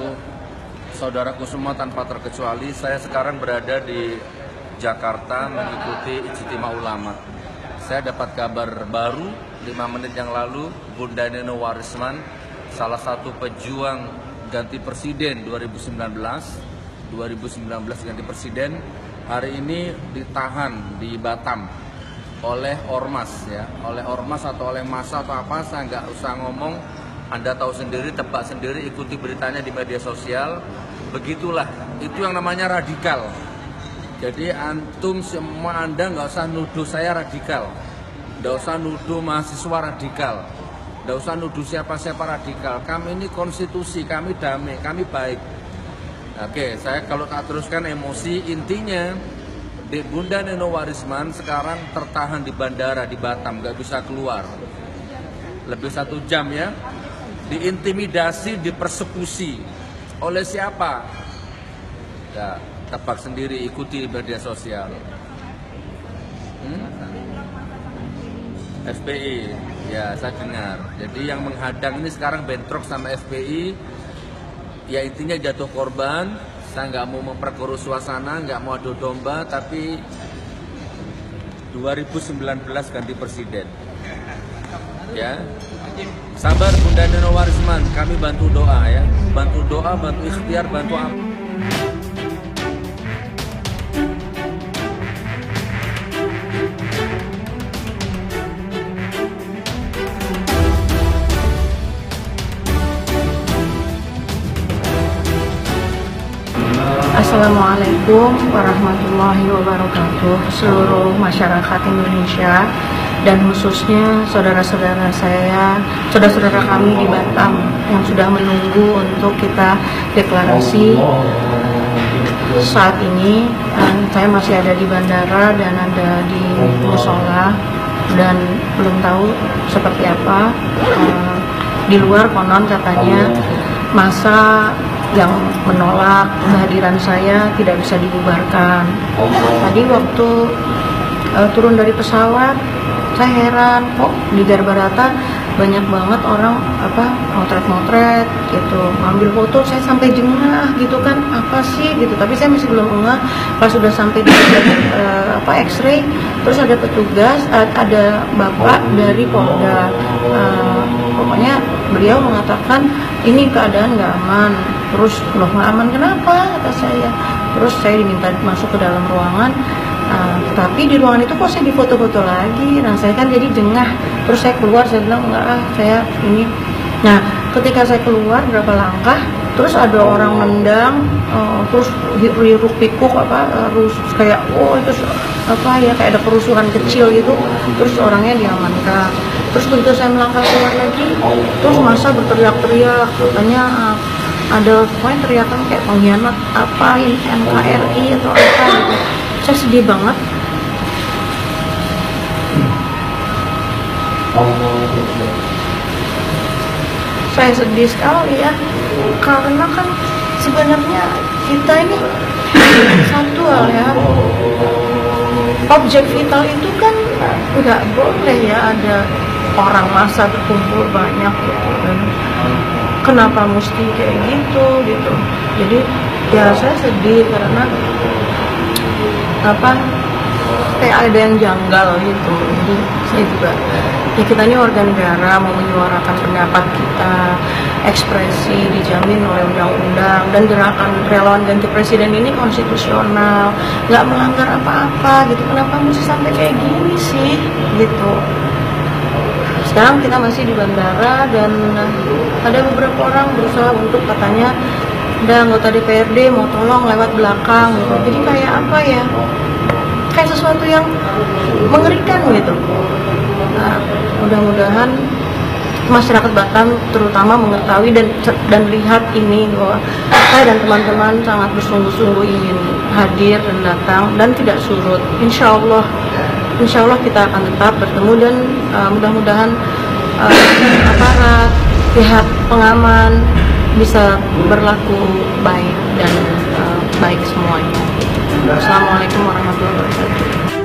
wabarakatuh. Saudaraku semua tanpa terkecuali, saya sekarang berada di Jakarta mengikuti Ijtima Ulama. Saya dapat kabar baru 5 menit yang lalu, Bunda Neno Warisman, salah satu pejuang ganti presiden 2019 ganti presiden, hari ini ditahan di Batam oleh ormas, ya, oleh ormas atau oleh massa atau apa, saya nggak usah ngomong. Anda tahu sendiri, tebak sendiri, ikuti beritanya di media sosial. Begitulah, itu yang namanya radikal. Jadi antum semua Anda nggak usah nuduh saya radikal, nggak usah nuduh mahasiswa radikal, nggak usah nuduh siapa-siapa radikal. Kami ini konstitusi, kami damai, kami baik. Oke, saya kalau tak teruskan emosi, intinya Bunda Neno Warisman sekarang tertahan di bandara di Batam, nggak bisa keluar. Lebih 1 jam ya. Diintimidasi, dipersekusi oleh siapa? Ya, tebak sendiri, ikuti media sosial. FPI, ya saya dengar. Jadi yang menghadang ini sekarang bentrok sama FPI. Ya intinya jatuh korban. Saya nggak mau memperkeruh suasana, nggak mau adu domba, tapi 2019 ganti presiden. Ya. Sabar Bunda Neno Warisman, kami bantu doa ya. Bantu doa, bantu ikhtiar, bantu apa. Assalamualaikum warahmatullahi wabarakatuh. Seluruh masyarakat Indonesia dan khususnya saudara-saudara saya, saudara-saudara kami di Batam yang sudah menunggu untuk kita deklarasi. Saat ini saya masih ada di bandara dan ada di musola dan belum tahu seperti apa. Di luar konon katanya masa yang menolak kehadiran saya tidak bisa dibubarkan. Tadi waktu turun dari pesawat, saya heran kok di Garbarata banyak banget orang motret-motret gitu, ngambil foto. Saya sampai jengah gitu kan, apa sih gitu, tapi saya masih belum ngeh. Pas sudah sampai di X-ray, terus ada petugas, ada bapak dari Polda, pokoknya beliau mengatakan ini keadaan nggak aman. Terus loh, nggak aman kenapa, kata saya. Terus saya diminta masuk ke dalam ruangan, tapi di ruangan itu kok saya difoto-foto lagi. Nah saya kan jadi jengah. Terus saya keluar, saya bilang enggak, saya ini. Nah ketika saya keluar berapa langkah, terus ada orang nendang, terus hiruk pikuk harus kayak itu kayak ada kerusuhan kecil gitu. Terus orangnya diamankan. Terus begitu saya melangkah keluar lagi, terus massa berteriak-teriak, katanya ada pokoknya teriakan kayak pengkhianat apa ini NKRI atau apa gitu. Saya sedih banget. Saya sedih sekali ya, karena kan sebenarnya kita ini satu hal ya, objek vital itu kan nggak boleh ya ada orang massa berkumpul banyak gitu. Dan kenapa mesti kayak gitu. Jadi ya saya sedih karena kayak ada yang janggal gitu. Jadi saya juga ya, kita ini warga negara, mau menyuarakan pendapat kita, ekspresi dijamin oleh undang-undang, dan gerakan relawan ganti presiden ini konstitusional, nggak melanggar apa-apa gitu. Kenapa mesti sampai kayak gini sih gitu. Sekarang kita masih di bandara dan ada beberapa orang berusaha untuk katanya ada anggota DPRD mau tolong lewat belakang gitu. Jadi kayak apa ya, kayak sesuatu yang mengerikan gitu. Nah, mudah-mudahan masyarakat Batam terutama mengetahui dan lihat ini, bahwa saya dan teman-teman sangat bersungguh-sungguh ingin hadir dan datang dan tidak surut. Insya Allah kita akan tetap bertemu dan mudah-mudahan aparat, pihak pengaman bisa berlaku baik dan baik semuanya. Assalamualaikum warahmatullahi wabarakatuh.